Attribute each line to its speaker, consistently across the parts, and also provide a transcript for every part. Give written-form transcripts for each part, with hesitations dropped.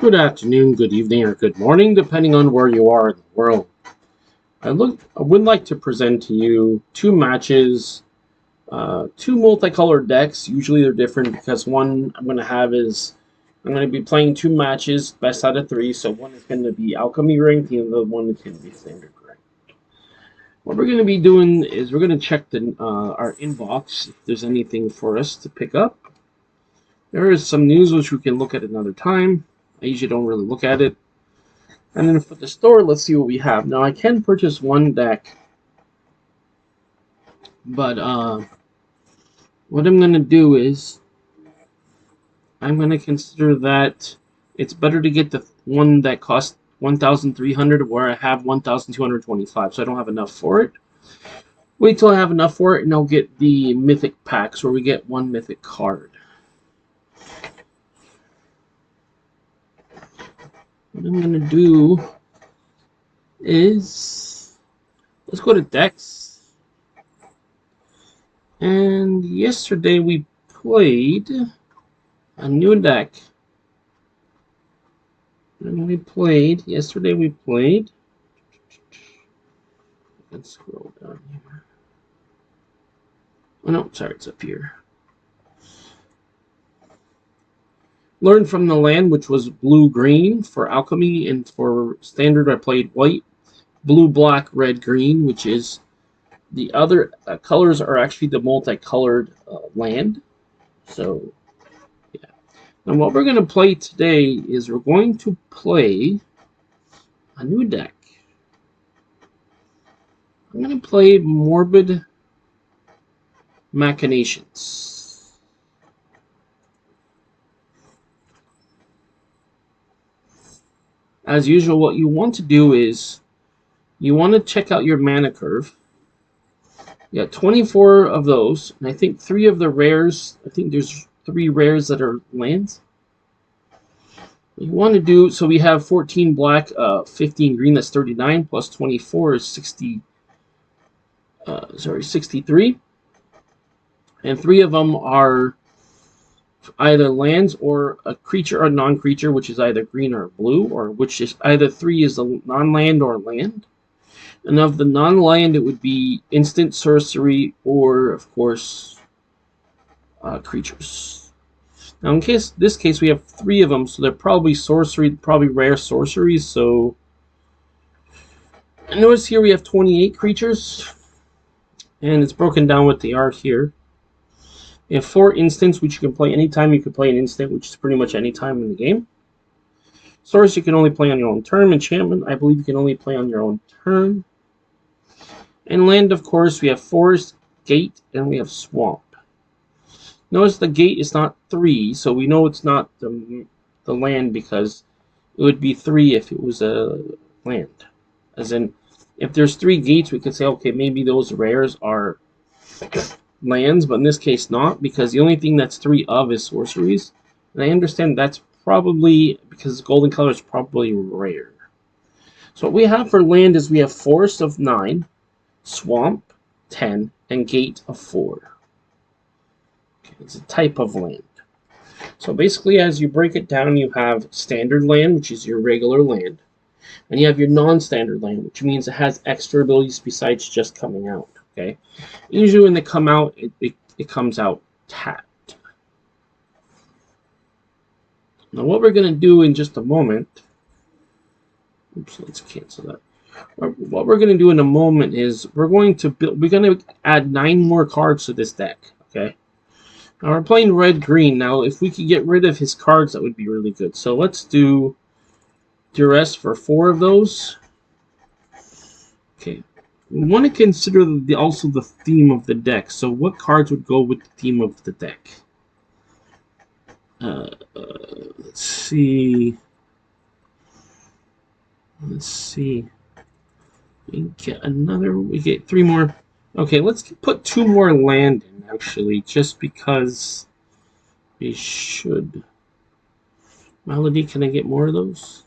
Speaker 1: Good afternoon, good evening, or good morning, depending on where you are in the world. I would like to present to you two matches, two multicolored decks. Usually they're different because one I'm going to be playing two matches, best out of three. So one is going to be Alchemy ranked, the other one is going to be Standard ranked. What we're going to be doing is we're going to check our inbox if there's anything for us to pick up. There is some news which we can look at another time. I usually don't really look at it. And then for the store, let's see what we have. Now, I can purchase one deck, but what I'm going to do is I'm going to consider that it's better to get the one that costs 1,300 where I have 1,225, so I don't have enough for it. Wait till I have enough for it, and I'll get the mythic packs where we get one mythic card. What I'm going to do is, let's go to decks. And yesterday we played a new deck. Yesterday we played, let's scroll down here. Oh no, sorry, it's up here. Learn from the Land, which was blue-green for Alchemy, and for Standard I played white, blue, black, red, green, which is the other colors are actually the multicolored land. So, yeah. And what we're going to play today is we're going to play a new deck. I'm going to play Morbid Machinations. As usual, what you want to do is you want to check out your mana curve. You got 24 of those, and I think 3 of the rares, I think there's 3 rares that are lands. You want to do, so we have 14 black, 15 green, that's 39, plus 24 is 63. And 3 of them are either lands or a creature or non-creature, which is either green or blue, or which is either 3 is a non-land or land. And of the non-land, it would be instant, sorcery, or of course creatures. Now, in this case, we have 3 of them, so they're probably sorcery, probably rare sorceries. So, and notice here we have 28 creatures, and it's broken down what they are here. You have 4 instants, which you can play anytime. You can play an instant, which is pretty much any time in the game. Source, you can only play on your own turn. Enchantment, I believe you can only play on your own turn. And land, of course, we have Forest, Gate, and we have Swamp. Notice the gate is not 3, so we know it's not the land because it would be 3 if it was a land. As in, if there's 3 gates, we could say, okay, maybe those rares are lands, but in this case not, because the only thing that's 3 of is sorceries. And I understand that's probably, because golden color is probably rare. So what we have for land is we have Forest of 9, Swamp 10, and Gate of 4. Okay, it's a type of land. So basically, as you break it down, you have standard land, which is your regular land, and you have your non-standard land, which means it has extra abilities besides just coming out. Okay, usually when they come out, it comes out tapped. Now, what we're going to do in just a moment, oops, let's cancel that. What we're going to do in a moment is we're going to add 9 more cards to this deck. Okay, now we're playing red-green. Now, if we could get rid of his cards, that would be really good. So let's do duress for 4 of those. Okay. We want to consider also the theme of the deck. So what cards would go with the theme of the deck? Let's see. We get 3 more. Okay, let's put 2 more land in, actually, just because we should. Melody, can I get more of those?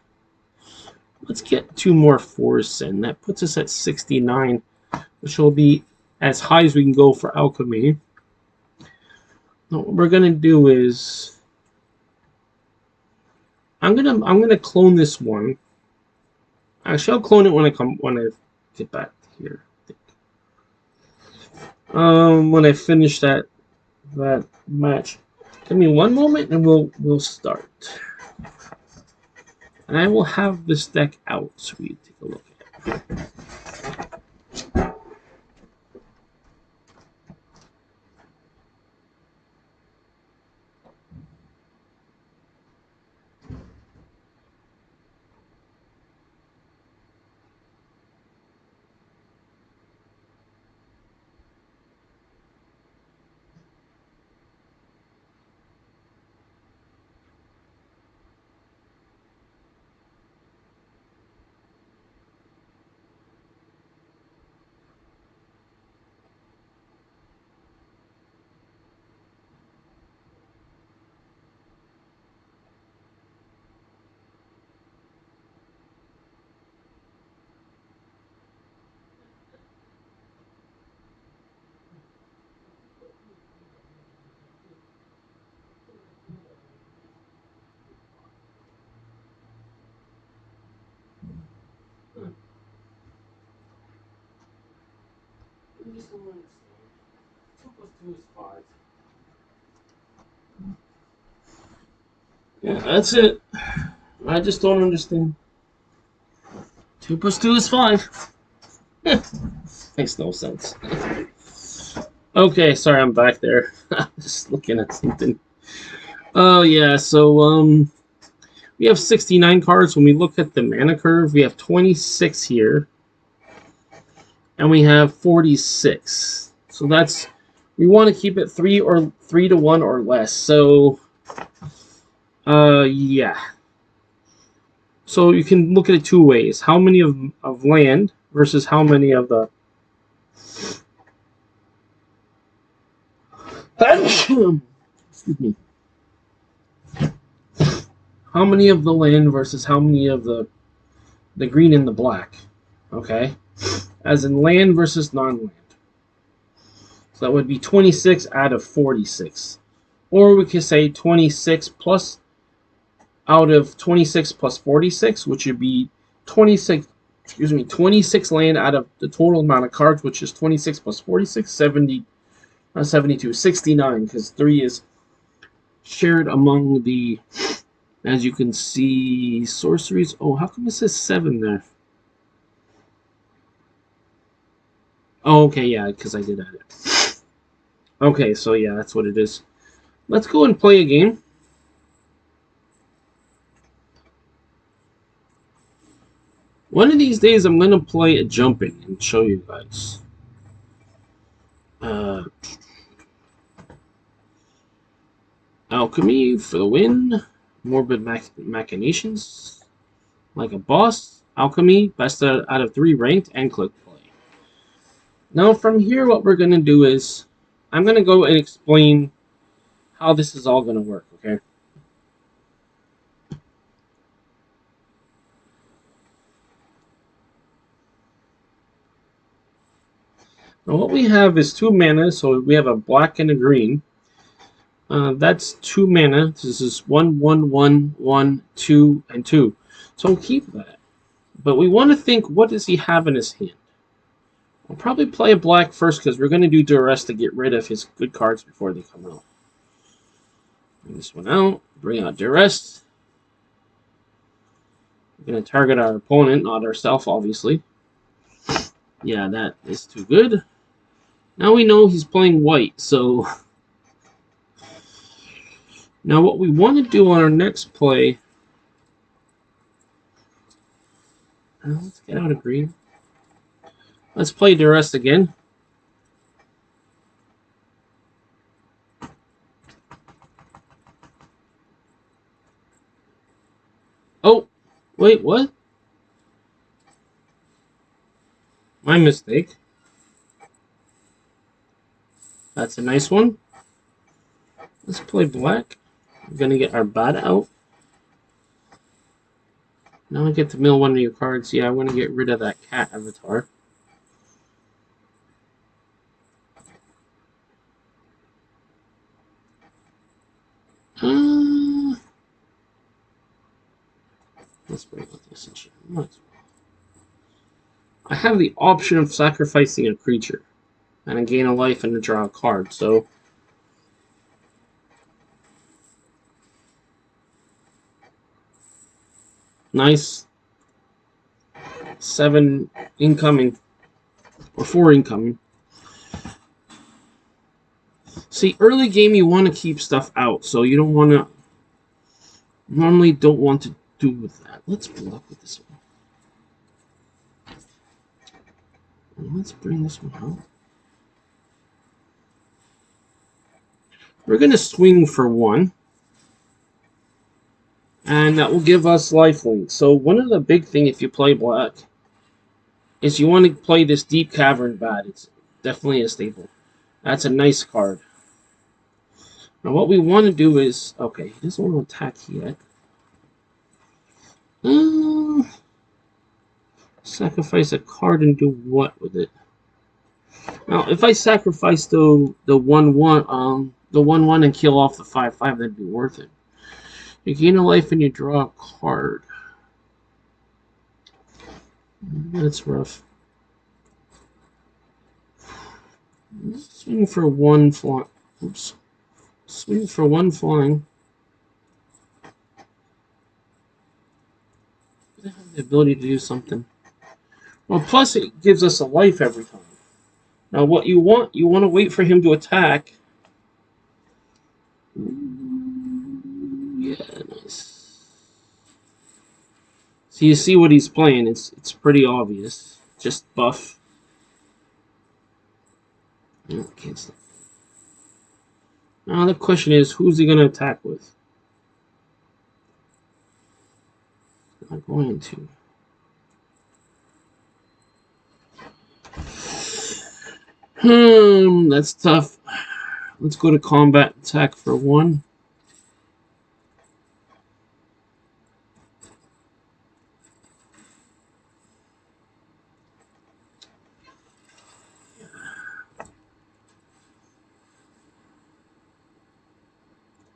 Speaker 1: Let's get 2 more forests in. That puts us at 69, which will be as high as we can go for Alchemy. Now, what we're going to do is I'm gonna clone this one. Actually, I'll clone it when I get back here. When I finish that match. Give me one moment and we'll start. And I will have this deck out so we take a look at it. Just don't understand. 2 plus 2 is 5. Yeah, that's it. I just don't understand. 2 plus 2 is 5. Makes no sense. Okay, sorry, I'm back there. I'm just looking at something. Oh yeah, so we have 69 cards. When we look at the mana curve, we have 26 here, and we have 46. So that's, we want to keep it 3 to 1 or less. So yeah. So you can look at it 2 ways. How many of land versus how many of the excuse me. How many of the land versus how many of the green and the black. Okay? As in land versus non-land. So that would be 26 out of 46. Or we could say 26 plus out of 26 plus 46, which would be 26 land out of the total amount of cards, which is 26 plus 46, 70, not 72, 69, because 3 is shared among the, as you can see, sorceries. Oh, how come it says 7 there? Oh, okay, yeah, because I did add it. Okay, so yeah, that's what it is. Let's go and play a game. One of these days, I'm going to play a jumping and show you guys. Alchemy for the win. Morbid Machinations. Like a boss. Alchemy, best out of 3 ranked, and click play. Now from here, what we're going to do is, I'm going to go and explain how this is all going to work, okay? Now what we have is 2 mana, so we have a black and a green. That's 2 mana. This is 1, 1, 1, 1, 2, and 2. So we'll keep that. But we want to think, what does he have in his hand? I'll probably play a black first because we're going to do duress to get rid of his good cards before they come out. Bring this one out. Bring out duress. We're going to target our opponent, not ourselves, obviously. Yeah, that is too good. Now we know he's playing white, so... Now what we want to do on our next play... let's get out of green. Let's play duress again. Oh, wait, what? My mistake. That's a nice one. Let's play black. We're going to get our bat out. Now I get to mill one of your cards. Yeah, I want to get rid of that cat avatar. Let's bring out this enchantment. I have the option of sacrificing a creature, and I gain a life and I draw a card. So nice. 7 incoming, or 4 incoming. See, early game you want to keep stuff out, so you don't want to. Normally, don't want to do with that. Let's block with this one. And let's bring this one out. We're going to swing for 1. And that will give us lifelink. So one of the big thing if you play black is you want to play this Deep Cavern Bat. It's definitely a staple. That's a nice card. Now what we want to do is... Okay, he doesn't want to attack yet. Sacrifice a card and do what with it? Now, if I sacrifice the 1/1 and kill off the 5/5, that'd be worth it. You gain a life and you draw a card. That's rough. Swing for 1 flying. Oops. Swing for 1 flying. I have the ability to do something. Well, plus it gives us a life every time. Now, what you want to wait for him to attack. Yeah, nice. So you see what he's playing. It's pretty obvious. Just buff. No, cancel. Now the question is, who's he going to attack with? Not going to. That's tough. Let's go to combat attack for 1.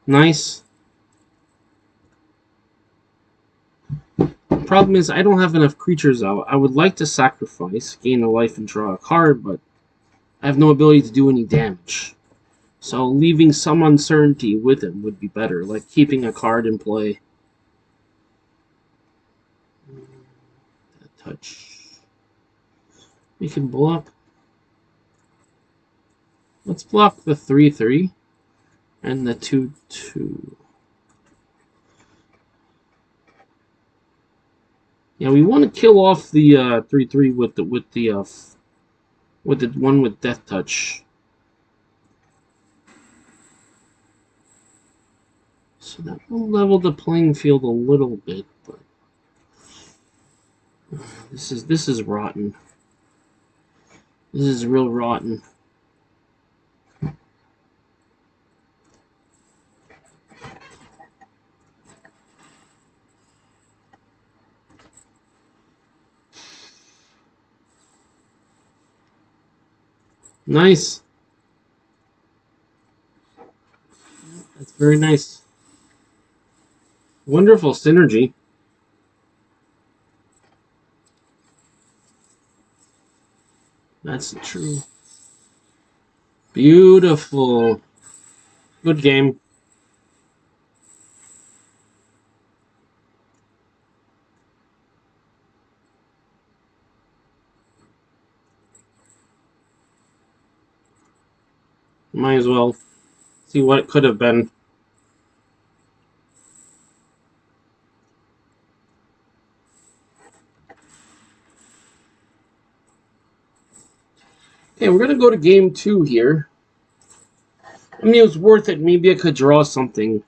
Speaker 1: Nice. The problem is I don't have enough creatures out. I would like to sacrifice, gain a life, and draw a card, but I have no ability to do any damage. So leaving some uncertainty with him would be better, like keeping a card in play. That touch. We can block. Let's block the 3/3 and the 2/2. Yeah, we want to kill off the 3/3 with the one with Death Touch. So that will level the playing field a little bit, but this is rotten. This is real rotten. Nice. That's very nice. Wonderful synergy. That's true. Beautiful. Good game. Might as well see what it could have been. Okay, we're going to go to game 2 here. I mean, it was worth it. Maybe I could draw something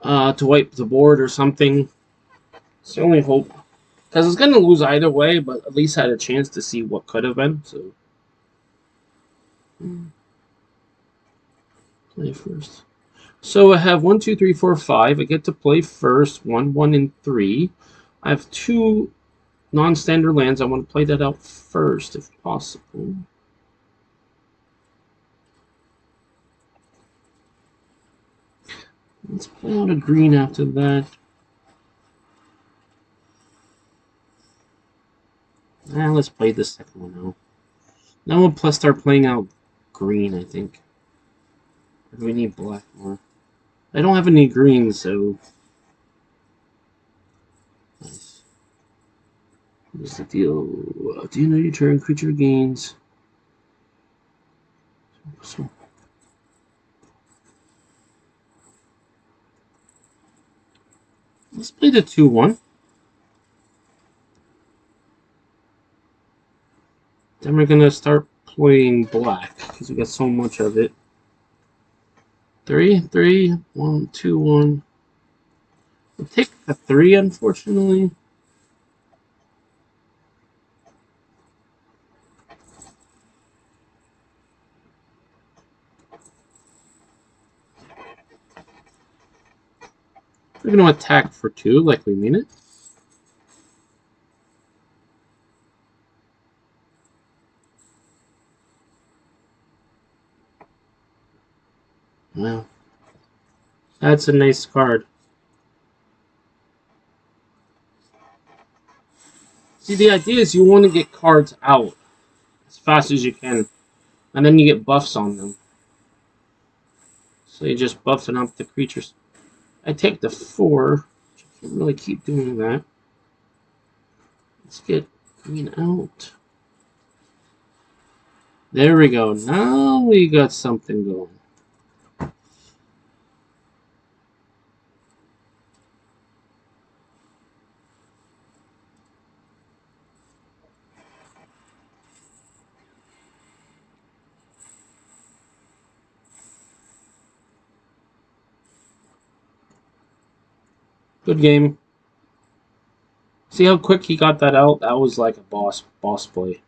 Speaker 1: to wipe the board or something. It's the only hope. Because I was going to lose either way, but at least I had a chance to see what could have been. So, play first. So I have 1, 2, 3, 4, 5. I get to play first. 1, 1, and 3. I have 2 non-standard lands. I want to play that out first, if possible. Let's play out a green after that. Let's play the second one now. Now we'll plus start playing out green, I think. Or do we need black more? I don't have any green, so... Nice. What's the deal? Do you know your turn? Creature gains. So... Let's play the 2-1. Then we're gonna start playing black, because we got so much of it. 3, 3, 1, 2, 1. We'll take the 3, unfortunately. We're going to attack for 2, like we mean it. Wow. That's a nice card. See, the idea is you want to get cards out as fast as you can, and then you get buffs on them. So you're just buffing up the creatures. I take the 4. I can't really keep doing that. Let's get green out. There we go. Now we got something going. Good game. See how quick he got that out? That was like a boss play.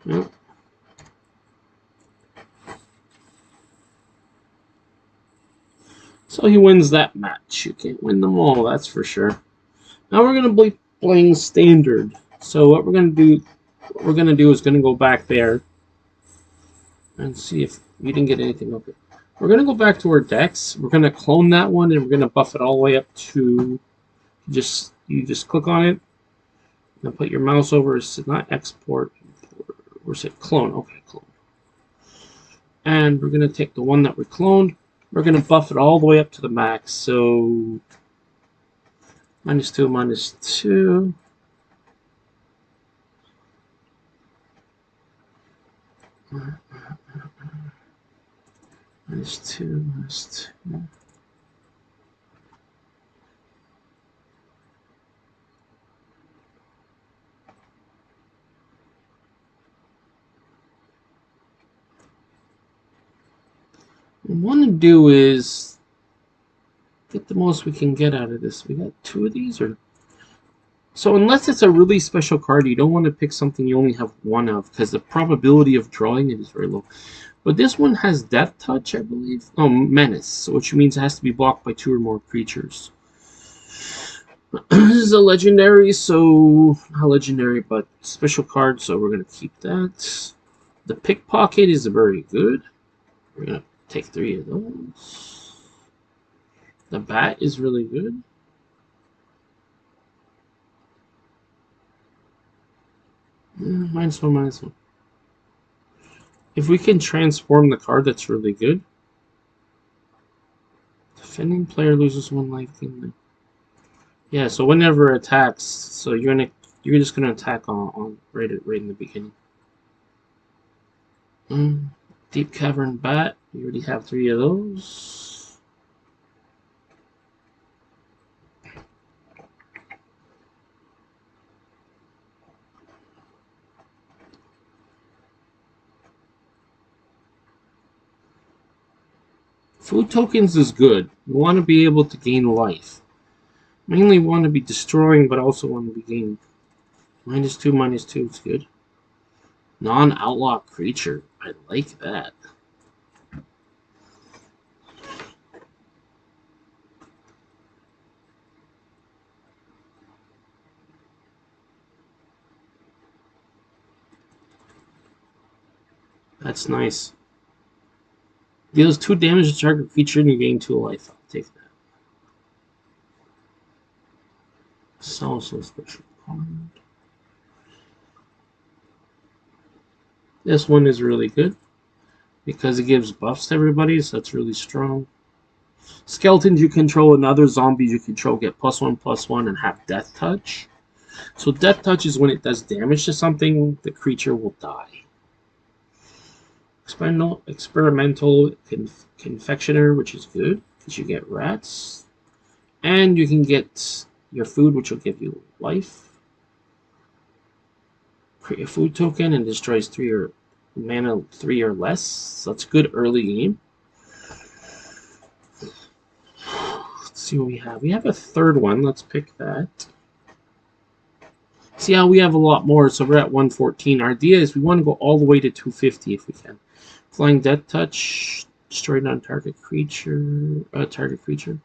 Speaker 1: Yep. So he wins that match. You can't win them all, that's for sure. Now we're gonna be playing standard. So what we're gonna do is gonna go back there and see if we didn't get anything up here. We're gonna go back to our decks. We're gonna clone that one and we're gonna buff it all the way up to you just click on it. Now put your mouse over. It's not export. Where's it? Clone. Okay, clone. And we're gonna take the one that we cloned. We're gonna buff it all the way up to the max. So -2, -2. -2, -2. What we want to do is get the most we can get out of this. We got 2 of these, or so unless it's a really special card, you don't want to pick something you only have 1 of, because the probability of drawing it is very low. But this one has Death Touch, I believe. Oh, Menace, which means it has to be blocked by 2 or more creatures. This is a legendary, so not legendary, but special card, so we're gonna keep that. The Pickpocket is very good. We're gonna take 3 of those. The Bat is really good. -1, -1. If we can transform the card, that's really good. Defending player loses 1 life. Yeah, so whenever it attacks, so you're just gonna attack on right in the beginning. Deep Cavern Bat. You already have 3 of those. Food tokens is good. You want to be able to gain life. Mainly want to be destroying, but also want to be gaining. -2, -2 is good. Non-outlaw creature. I like that. That's nice. Deals 2 damage to target creature and you gain 2 life. I'll take that. It's also a special card. This one is really good because it gives buffs to everybody, so that's really strong. Skeletons you control and other zombies you control get +1/+1 and have death touch. So death touch is when it does damage to something, the creature will die. Experimental confectioner, which is good because you get rats. And you can get your food, which will give you life. Create a food token and destroys 3 or mana 3 or less. So that's good early game. Let's see what we have. We have a third one. Let's pick that. See how we have a lot more, so we're at 114. Our idea is we want to go all the way to 250 if we can. Flying Death Touch, destroy non-target creature. Target creature.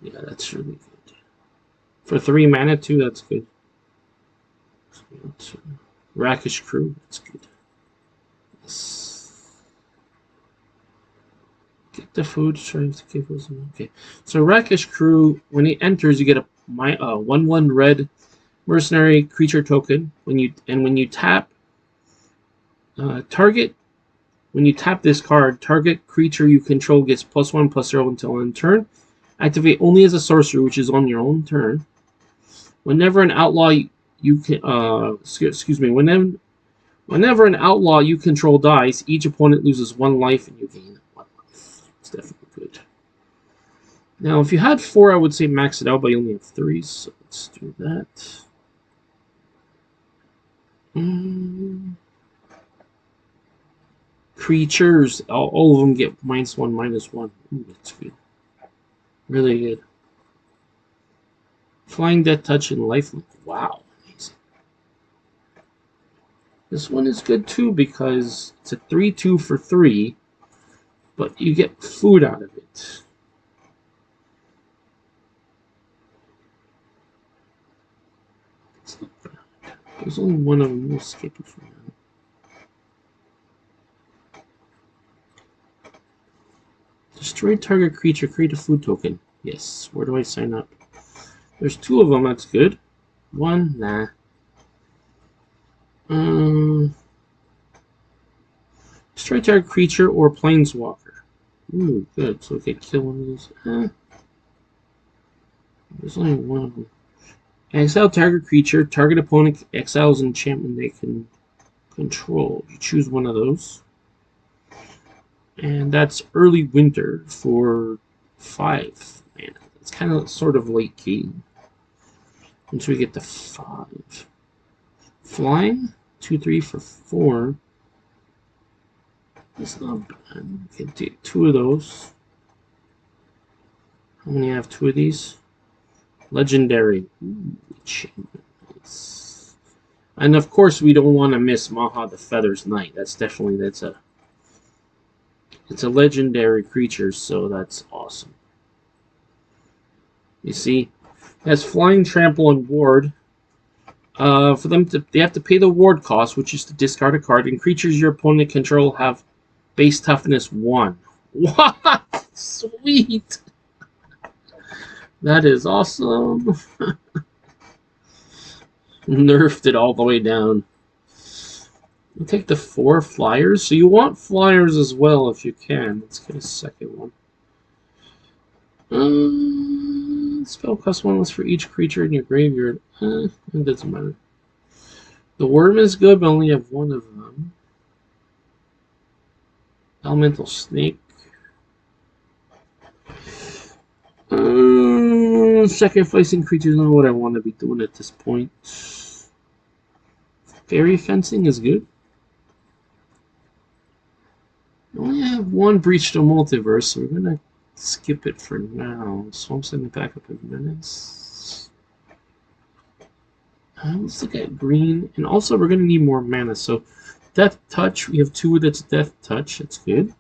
Speaker 1: Yeah, that's really good. For 3 mana too, that's good. Rakish Crew, that's good. Yes. Get the food, trying to give us. Okay, so Rakish Crew, when he enters, you get a 1/1 red mercenary creature token. When you tap when you tap this card, target creature you control gets +1/+0 until end turn. Activate only as a sorcery, which is on your own turn. Whenever an outlaw whenever an outlaw you control dies, each opponent loses 1 life and you gain 1 life. It's definitely good. Now, if you had 4, I would say max it out, but you only have 3, so let's do that. Creatures, all of them get -1/-1. Ooh, that's good. Really good. Flying Death Touch and Lifelink. Wow, amazing. This one is good too because it's a 3/2 for 3, but you get food out of it. It's not bad. There's only one of them. We'll skip it for now. Destroy target creature, create a food token. Yes, where do I sign up? There's 2 of them, that's good. 1, nah. Destroy target creature or planeswalker. Ooh, good, so we can kill one of these. There's only one of them. Exile target creature, target opponent exiles enchantment they can control. You choose one of those. And that's early winter for 5 mana. It's kind of sort of late game. Once we get to 5. Flying, 2/3 for 4. That's not bad. We can take 2 of those. How many have 2 of these? Legendary. Ooh, nice. And of course we don't want to miss Maha the Feathers Knight. It's a legendary creature, so that's awesome. You see, it has flying, trample, and ward. For them they have to pay the ward cost, which is to discard a card, and creatures your opponent control have base toughness 1. What? Sweet! That is awesome. Nerfed it all the way down. We'll take the 4 flyers. So you want flyers as well if you can. Let's get a second one. Spell costs 1 less for each creature in your graveyard. It doesn't matter. The worm is good, but I only have 1 of them. Elemental snake. Sacrificing creatures is not what I want to be doing at this point. Fairy fencing is good. I only have 1 Breach the Multiverse, so we're gonna skip it for now. So I'm sending it back up in minutes. Let's look at green, and also we're gonna need more mana. So Death Touch, we have 2 that's Death Touch. That's good.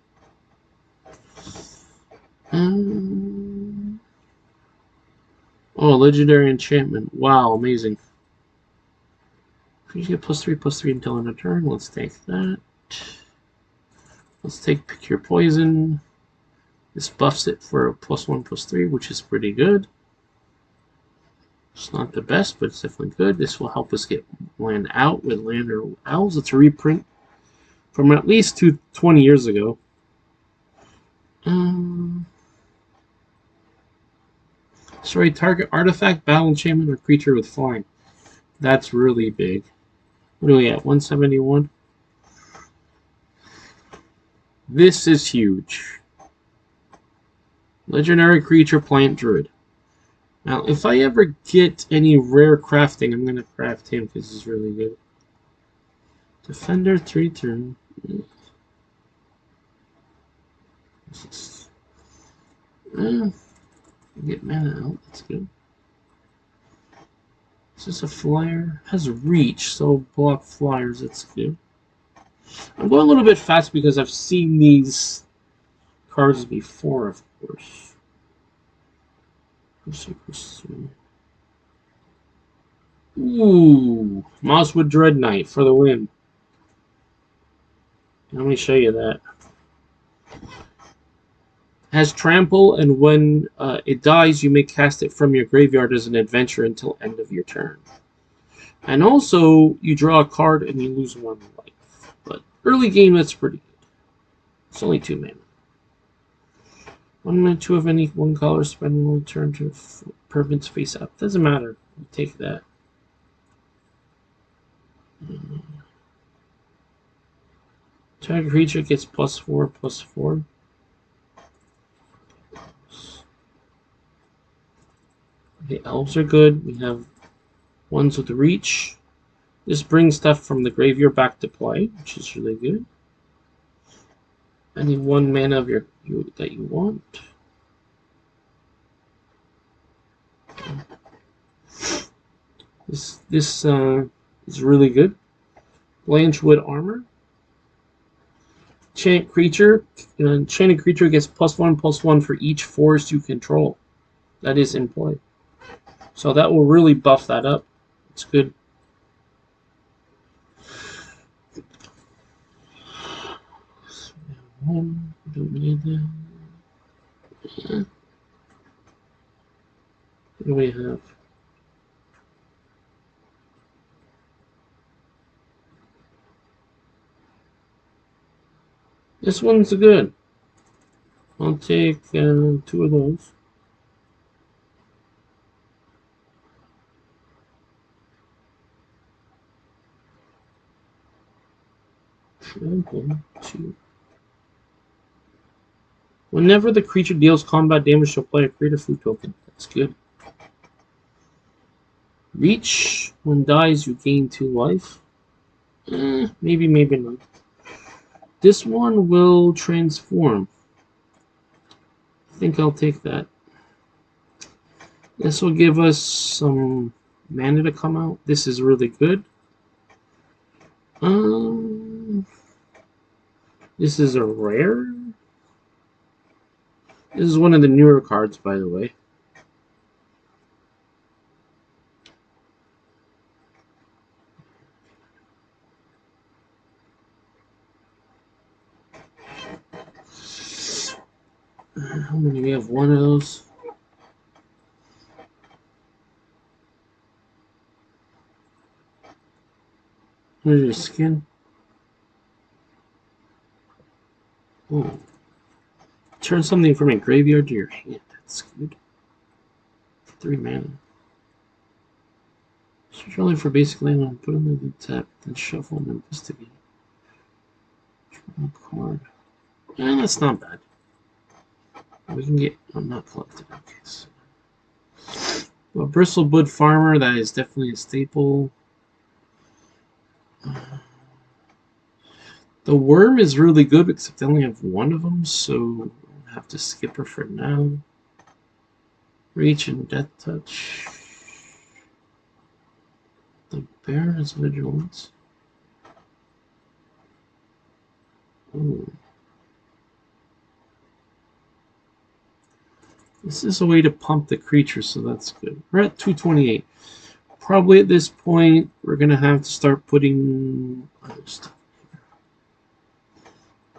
Speaker 1: Oh, legendary enchantment! Wow, amazing. You get +3/+3 until end of turn. Let's take that. Let's take Pick Your Poison. This buffs it for a +1/+3, which is pretty good. It's not the best, but it's definitely good. This will help us get land out with Land or Owls. It's a reprint from at least 20 years ago. Sorry, target artifact, battle enchantment, or creature with flying. That's really big. What are we at? 171? This is huge. Legendary creature, plant druid. Now, if I ever get any rare crafting, I'm going to craft him because he's really good. Defender, 3-turn. Get mana out, that's good. Is this a flyer? Has reach, so block flyers, that's good. I'm going a little bit fast because I've seen these cards before, of course. Ooh, Mosswood Dread Knight for the win. Let me show you that. Has trample, and when it dies, you may cast it from your graveyard as an adventure until end of your turn. And also, you draw a card and you lose 1 life. But early game, that's pretty good. It's only 2 mana. 1 mana, 2 of any one color, spend 1 turn to permanents face up. Doesn't matter. You take that. Target creature gets +4/+4. The elves are good. We have ones with reach. This brings stuff from the graveyard back to play, which is really good. Any 1 mana of that you want. This is really good. Blanchwood armor. Enchanted creature gets +1/+1 for each forest you control. That is in play. So that will really buff that up. It's good. Don't need that. Yeah. What do we have? This one's good. I'll take 2 of those. Okay, 2. Whenever the creature deals combat damage to a player, create a food token. That's good. Reach. When dies, you gain 2 life. Maybe, maybe not. This one will transform. I think I'll take that. This will give us some mana to come out. This is really good. This is a rare. This is one of the newer cards, by the way. How many? We have 1 of those. Where's your skin? Oh. Turn something from your graveyard to your hand. That's good. 3 mana. Search only for basic land and put on the tap, then shuffle and investigate. Draw a card. That's not bad. We can get. I'm not collected. Okay. So. Well, Bristlewood Farmer, that is definitely a staple. The worm is really good, except I only have 1 of them, so I have to skip her for now. Reach and Death Touch. The bear has vigilance. Ooh. This is a way to pump the creature, so that's good. We're at 228. probably at this point we're gonna have to start putting other stuff.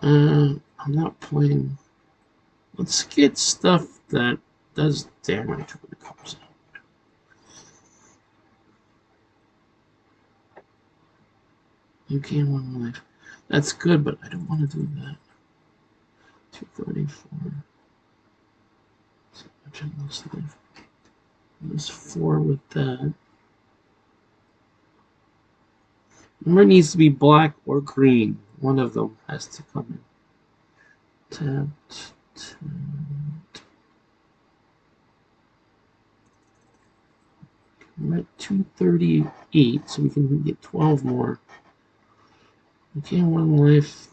Speaker 1: I'm not playing. Let's get stuff that does damage when it comes out. You gain 1 life. That's good, but I don't want to do that. 234. So much in this life. There's 4 with that. Remember, it needs to be black or green. One of them has to come in. Tapped. We're at 238, so we can get 12 more. Okay, 1 life.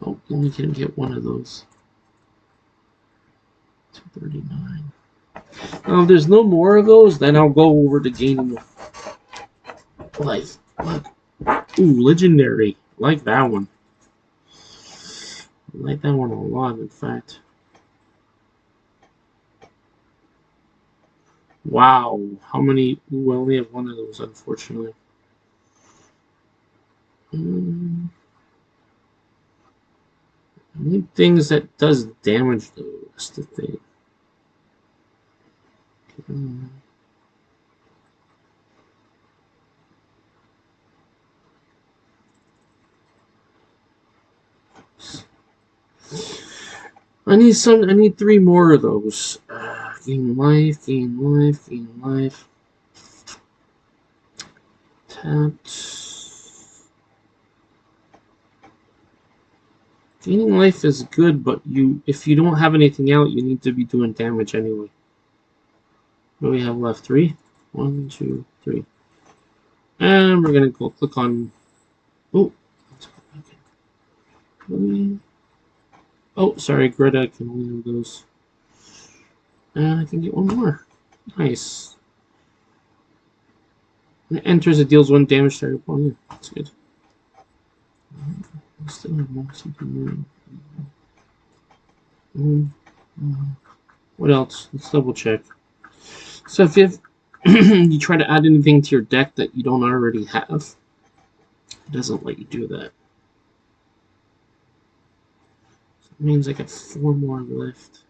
Speaker 1: Oh, you only can get 1 of those. 239. If there's no more of those, then I'll go over to gaining life. Look. Ooh, legendary. I like that one. I like that one a lot, in fact. Wow. How many? Ooh, I only have 1 of those, unfortunately. I need things that does damage, though. That's the thing. I need 3 more of those. Gain life, gain life, gain life. Tapped. Gaining life is good, but if you don't have anything out, you need to be doing damage anyway. What do we have left? 3? 1, 2, 3. And we're gonna go click on. Oh, oh, sorry, Greta can only do those. And I can get 1 more. Nice. When it enters, it deals 1 damage to your opponent. That's good. Still have more something. What else? Let's double check. So if you try to add anything to your deck that you don't already have, it doesn't let you do that. So it means I got 4 more left.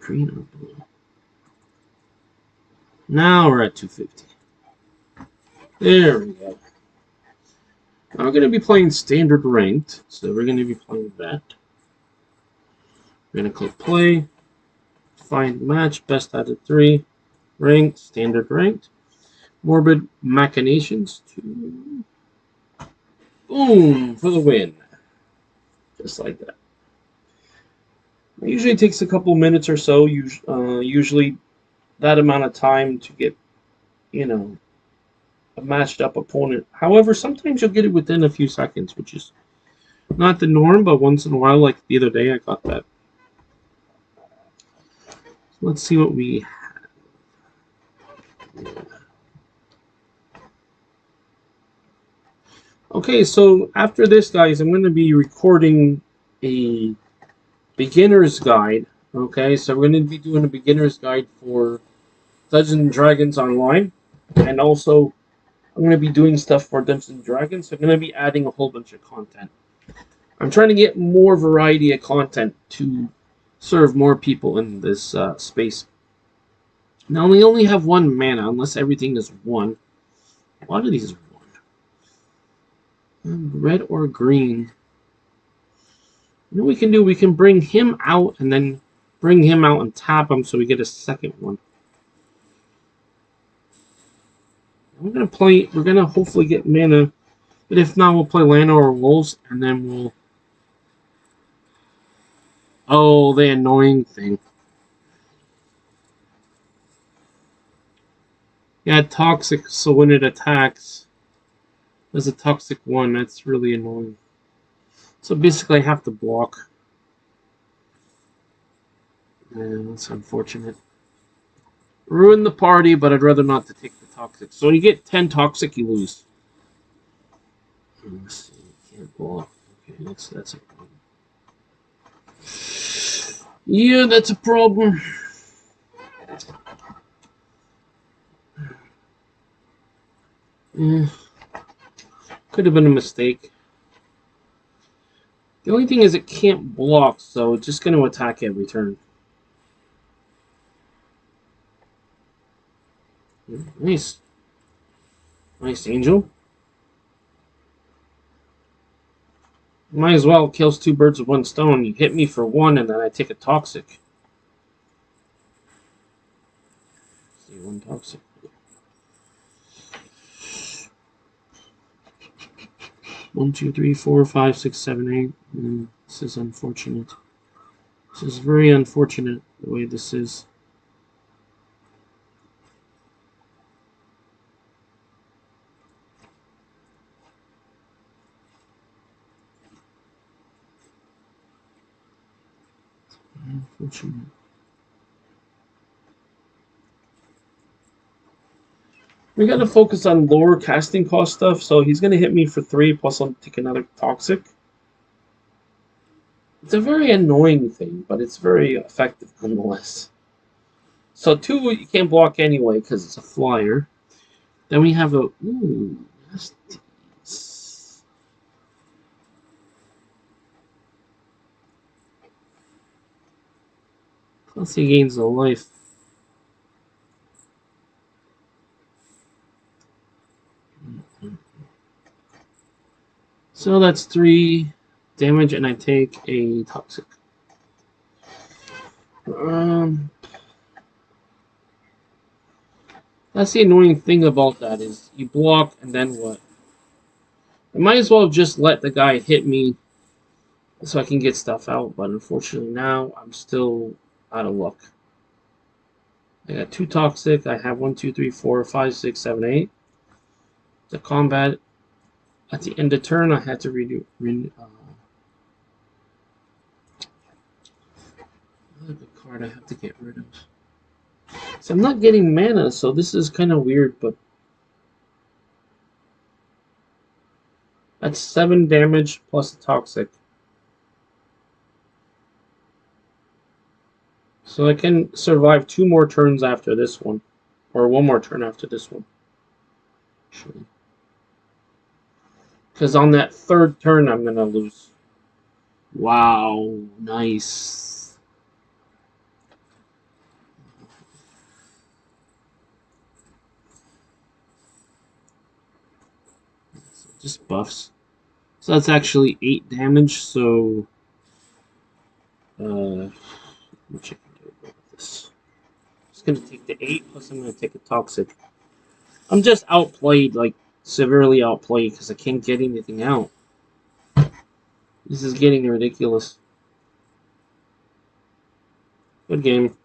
Speaker 1: Green or blue? Now we're at 250. There we go. Now we're going to be playing Standard Ranked, so we're going to be playing that. We're going to click Play, Find Match, Best out of 3, Ranked, Standard Ranked, Morbid Machinations 2. Boom! For the win. Just like that. It usually takes a couple minutes or so, usually that amount of time to get, a matched up opponent. However, sometimes you'll get it within a few seconds, which is not the norm, but once in a while, like the other day, I got that. So let's see what we have. Okay, so after this, guys, I'm going to be recording a beginner's guide. Okay, so we're going to be doing a beginner's guide for Dungeons & Dragons Online, and also I'm going to be doing stuff for Dungeons & Dragons, so I'm going to be adding a whole bunch of content. I'm trying to get more variety of content to serve more people in this space. Now, we only have 1 mana, unless everything is 1. A lot of these are 1. Red or green. You know what we can do? We can bring him out and then bring him out and tap him so we get a second one. We're gonna hopefully get mana, but if not, we'll play Lana or Wolves, and then we'll. Oh, the annoying thing. Yeah, toxic. So when it attacks, there's a toxic 1. That's really annoying. So basically, I have to block. Yeah, that's unfortunate. Ruin the party, but I'd rather not to take the toxic. So when you get 10 toxic, you lose. Let's see. Can't block. Okay, that's a problem. Yeah, that's a problem. Yeah. Could have been a mistake. The only thing is it can't block, so it's just going to attack every turn. Nice. Nice, Angel. Might as well kills 2 birds with 1 stone. You hit me for 1, and then I take a toxic. See, 1 toxic. One, 2, 3, 4, 5, 6, 7, 8. This is unfortunate. This is very unfortunate the way this is. Unfortunate. We got to focus on lower casting cost stuff, so he's going to hit me for 3, plus I'll take another toxic. It's a very annoying thing, but it's very effective nonetheless. So 2 you can't block anyway because it's a flyer. Then we have a... Ooh, nasties. Plus he gains a life. So that's 3 damage, and I take a toxic. That's the annoying thing about that is you block, and then what? I might as well just let the guy hit me so I can get stuff out, but unfortunately now I'm still out of luck. I got 2 toxic. I have 1, 2, 3, 4, 5, 6, 7, 8. The combat. At the end of turn, I had to redo. Another card I have to get rid of. So I'm not getting mana, so this is kind of weird, but that's 7 damage plus a toxic. So I can survive 2 more turns after this one, or 1 more turn after this one. Actually. Because on that 3rd turn, I'm going to lose. Wow, nice. So just buffs. So that's actually 8 damage, so... what I can do about this? I'm just going to take the 8, plus I'm going to take a toxic. I'm just outplayed, like, severely outplayed because I can't get anything out. This is getting ridiculous. Good game.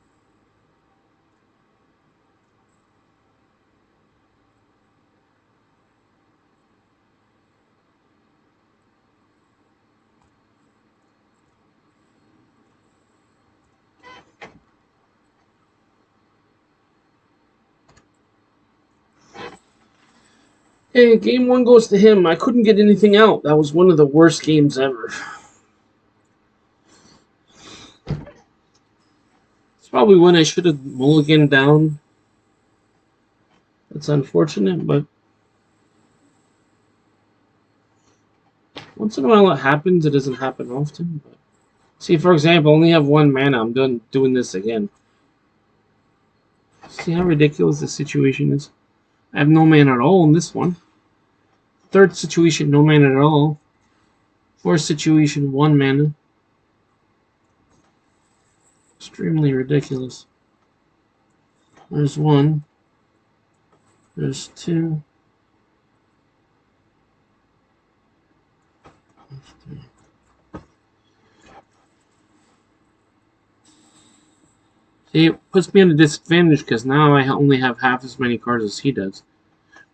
Speaker 1: Hey, game 1 goes to him. I couldn't get anything out. That was one of the worst games ever. It's probably when I should have mulliganed down. That's unfortunate, but once in a while it happens. It doesn't happen often. But see, for example, I only have 1 mana. I'm done doing this again. See how ridiculous this situation is? I have no mana at all in this one. 3rd situation, no mana at all. 4th situation, 1 mana. Extremely ridiculous. There's 1. There's 2. There's 3. See, it puts me at a disadvantage because now I only have half as many cards as he does.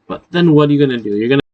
Speaker 1: But then what are you going to do? You're going to